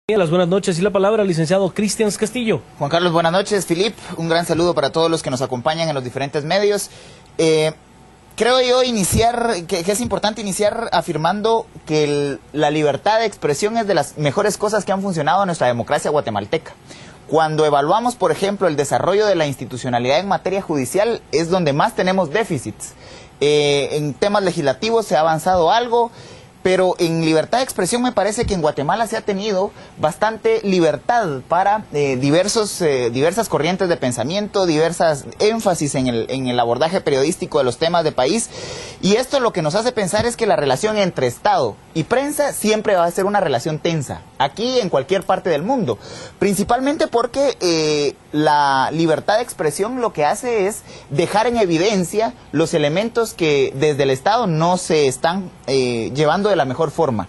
Las buenas noches y la palabra al licenciado Cristian Castillo. Juan Carlos, buenas noches. Filip, un gran saludo para todos los que nos acompañan en los diferentes medios. Creo yo que es importante iniciar afirmando que la libertad de expresión es de las mejores cosas que han funcionado en nuestra democracia guatemalteca. Cuando evaluamos, por ejemplo, el desarrollo de la institucionalidad en materia judicial, es donde más tenemos déficits. En temas legislativos se ha avanzado algo, pero en libertad de expresión me parece que en Guatemala se ha tenido bastante libertad para diversas corrientes de pensamiento, diversas énfasis en el abordaje periodístico de los temas de país. Y esto lo que nos hace pensar es que la relación entre Estado y prensa siempre va a ser una relación tensa, aquí en cualquier parte del mundo. Principalmente porque la libertad de expresión lo que hace es dejar en evidencia los elementos que desde el Estado no se están llevando de la mejor forma.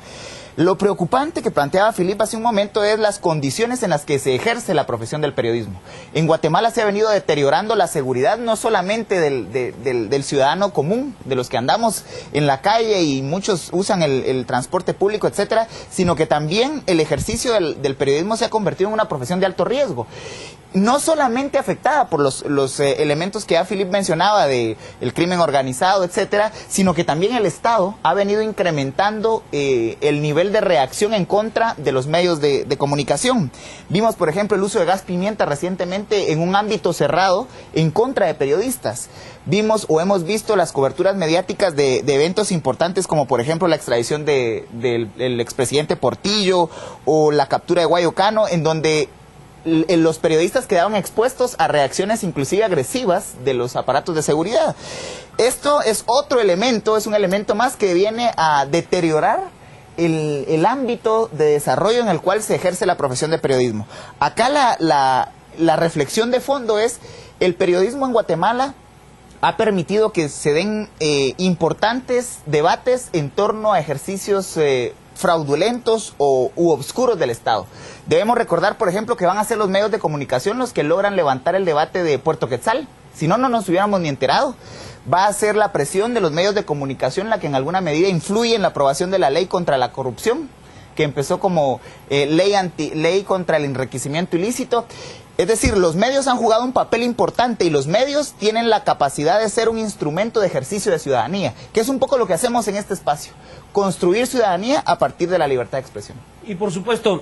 Lo preocupante que planteaba Filip hace un momento es las condiciones en las que se ejerce la profesión del periodismo. En Guatemala se ha venido deteriorando la seguridad no solamente del ciudadano común, de los que andamos en la calle y muchos usan el transporte público, etcétera, sino que también el ejercicio del periodismo se ha convertido en una profesión de alto riesgo. No solamente afectada por los elementos que ya Filip mencionaba de el crimen organizado, etcétera, sino que también el Estado ha venido incrementando el nivel de reacción en contra de los medios de comunicación. Vimos, por ejemplo, el uso de gas pimienta recientemente en un ámbito cerrado en contra de periodistas. Vimos o hemos visto las coberturas mediáticas de eventos importantes como, por ejemplo, la extradición del expresidente Portillo o la captura de Guayo Cano, en donde los periodistas quedaron expuestos a reacciones inclusive agresivas de los aparatos de seguridad. Esto es otro elemento, es un elemento más que viene a deteriorar el ámbito de desarrollo en el cual se ejerce la profesión de periodismo. Acá la reflexión de fondo es: el periodismo en Guatemala ha permitido que se den importantes debates en torno a ejercicios fraudulentos u obscuros del Estado. Debemos recordar, por ejemplo, que van a ser los medios de comunicación los que logran levantar el debate de Puerto Quetzal. Si no, no nos hubiéramos ni enterado. Va a ser la presión de los medios de comunicación la que en alguna medida influye en la aprobación de la ley contra la corrupción, que empezó como ley contra el enriquecimiento ilícito. Es decir, los medios han jugado un papel importante y los medios tienen la capacidad de ser un instrumento de ejercicio de ciudadanía, que es un poco lo que hacemos en este espacio, construir ciudadanía a partir de la libertad de expresión. Y por supuesto,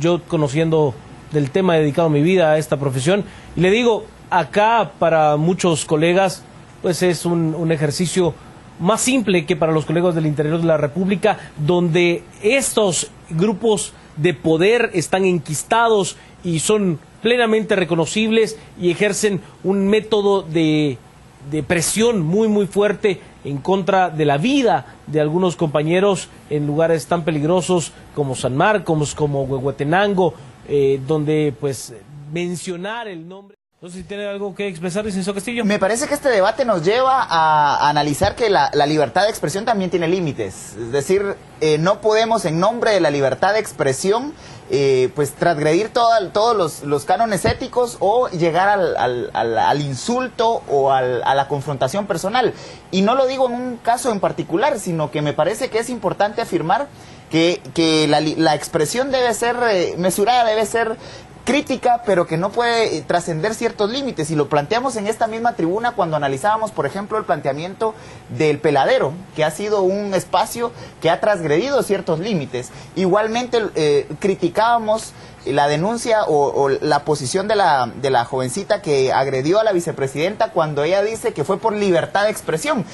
yo conociendo del tema, he dedicado mi vida a esta profesión, y le digo, acá para muchos colegas, pues es un ejercicio más simple que para los colegas del interior de la República, donde estos grupos de poder están enquistados y son plenamente reconocibles y ejercen un método de presión muy fuerte en contra de la vida de algunos compañeros en lugares tan peligrosos como San Marcos, como Huehuetenango, donde pues mencionar el nombre. No sé si tiene algo que expresar, licenciado Castillo. Me parece que este debate nos lleva a analizar que la libertad de expresión también tiene límites. Es decir, no podemos en nombre de la libertad de expresión pues transgredir todos los cánones éticos o llegar al insulto o a la confrontación personal. Y no lo digo en un caso en particular, sino que me parece que es importante afirmar que la expresión debe ser mesurada, debe ser crítica, pero que no puede trascender ciertos límites, y lo planteamos en esta misma tribuna cuando analizábamos, por ejemplo, el planteamiento del Peladero, que ha sido un espacio que ha transgredido ciertos límites. Igualmente criticábamos la denuncia o la posición de la jovencita que agredió a la vicepresidenta cuando ella dice que fue por libertad de expresión.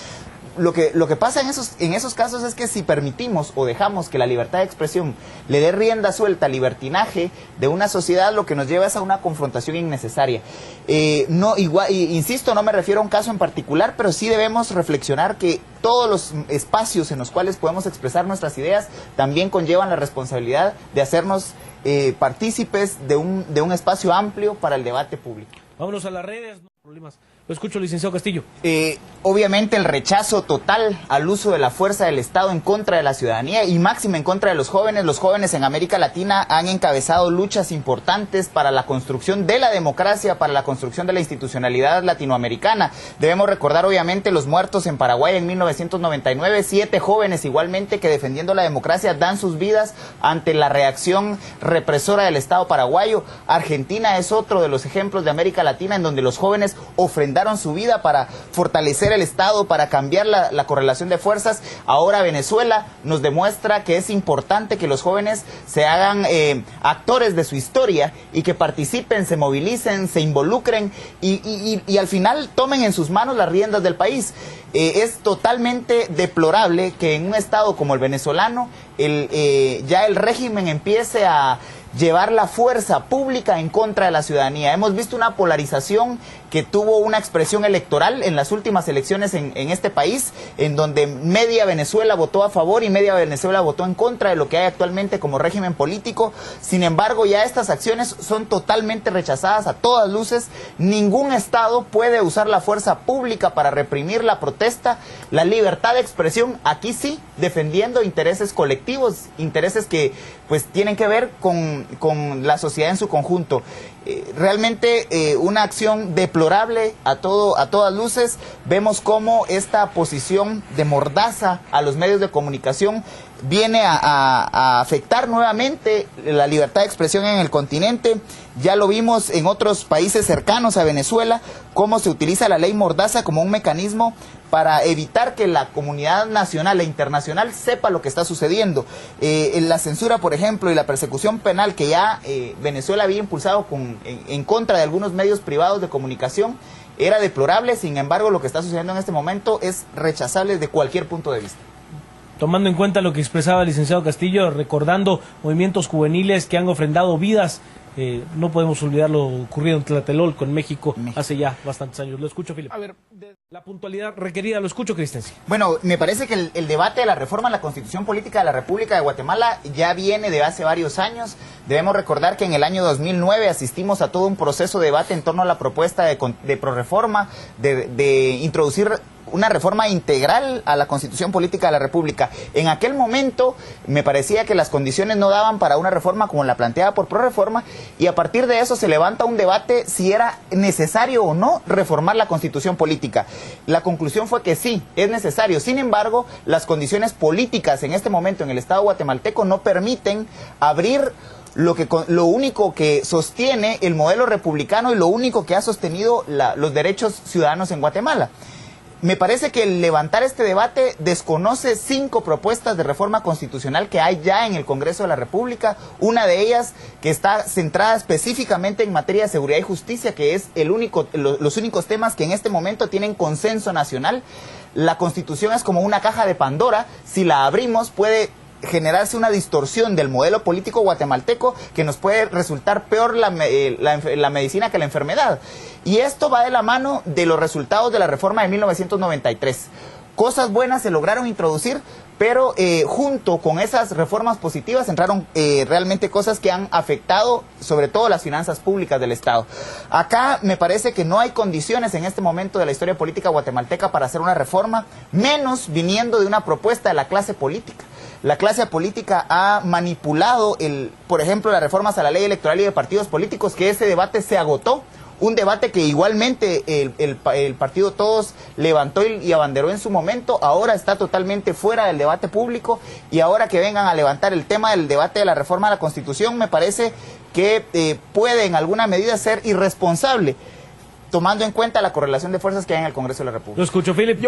Lo que pasa en esos casos es que si permitimos o dejamos que la libertad de expresión le dé rienda suelta al libertinaje de una sociedad, lo que nos lleva es a una confrontación innecesaria. Insisto, no me refiero a un caso en particular, pero sí debemos reflexionar que todos los espacios en los cuales podemos expresar nuestras ideas también conllevan la responsabilidad de hacernos partícipes de un espacio amplio para el debate público. Vámonos a las redes. Lo escucho, licenciado Castillo. Obviamente el rechazo total al uso de la fuerza del Estado en contra de la ciudadanía y máxima en contra de los jóvenes. Los jóvenes en América Latina han encabezado luchas importantes para la construcción de la democracia, para la construcción de la institucionalidad latinoamericana. Debemos recordar obviamente los muertos en Paraguay en 1999, 7 jóvenes igualmente que defendiendo la democracia dan sus vidas ante la reacción represora del Estado paraguayo. Argentina es otro de los ejemplos de América Latina en donde los jóvenes ofrendaron su vida para fortalecer el Estado, para cambiar la correlación de fuerzas. Ahora Venezuela nos demuestra que es importante que los jóvenes se hagan actores de su historia y que participen, se movilicen, se involucren y al final tomen en sus manos las riendas del país. Es totalmente deplorable que en un Estado como el venezolano ya el régimen empiece a llevar la fuerza pública en contra de la ciudadanía. Hemos visto una polarización que tuvo una expresión electoral en las últimas elecciones en este país, en donde media Venezuela votó a favor y media Venezuela votó en contra de lo que hay actualmente como régimen político. Sin embargo, ya estas acciones son totalmente rechazadas a todas luces. Ningún Estado puede usar la fuerza pública para reprimir la protesta, la libertad de expresión, aquí sí, defendiendo intereses colectivos, intereses que pues tienen que ver con la sociedad en su conjunto. Realmente una acción deplorable a todas luces. Vemos cómo esta posición de mordaza a los medios de comunicación viene a afectar nuevamente la libertad de expresión en el continente. Ya lo vimos en otros países cercanos a Venezuela, cómo se utiliza la ley mordaza como un mecanismo para evitar que la comunidad nacional e internacional sepa lo que está sucediendo. La censura, por ejemplo, y la persecución penal que ya Venezuela había impulsado en contra de algunos medios privados de comunicación era deplorable. Sin embargo, lo que está sucediendo en este momento es rechazable desde cualquier punto de vista. Tomando en cuenta lo que expresaba el licenciado Castillo, recordando movimientos juveniles que han ofrendado vidas, no podemos olvidar lo ocurrido en Tlatelolco, en México, hace ya bastantes años. Lo escucho, Filipe. A ver, la puntualidad requerida, lo escucho, Cristensen. Bueno, me parece que el debate de la reforma a la Constitución Política de la República de Guatemala ya viene de hace varios años. Debemos recordar que en el año 2009 asistimos a todo un proceso de debate en torno a la propuesta de prorreforma, de introducir una reforma integral a la Constitución Política de la República. En aquel momento me parecía que las condiciones no daban para una reforma como la planteada por Prorreforma, y a partir de eso se levanta un debate si era necesario o no reformar la Constitución Política. La conclusión fue que sí, es necesario. Sin embargo, las condiciones políticas en este momento en el Estado guatemalteco no permiten abrir lo único que sostiene el modelo republicano y lo único que ha sostenido los derechos ciudadanos en Guatemala. Me parece que el levantar este debate desconoce 5 propuestas de reforma constitucional que hay ya en el Congreso de la República, una de ellas que está centrada específicamente en materia de seguridad y justicia, que es los únicos temas que en este momento tienen consenso nacional. La Constitución es como una caja de Pandora, si la abrimos puede generarse una distorsión del modelo político guatemalteco que nos puede resultar peor la medicina que la enfermedad. Y esto va de la mano de los resultados de la reforma de 1993. Cosas buenas se lograron introducir, pero junto con esas reformas positivas entraron realmente cosas que han afectado sobre todo las finanzas públicas del Estado. Acá me parece que no hay condiciones en este momento de la historia política guatemalteca para hacer una reforma, menos viniendo de una propuesta de la clase política. La clase política ha manipulado, por ejemplo, las reformas a la ley electoral y de partidos políticos, que ese debate se agotó. Un debate que igualmente el partido Todos levantó y abanderó en su momento, ahora está totalmente fuera del debate público, y ahora que vengan a levantar el tema del debate de la reforma a la Constitución, me parece que puede en alguna medida ser irresponsable, tomando en cuenta la correlación de fuerzas que hay en el Congreso de la República. Lo escucho, Philip.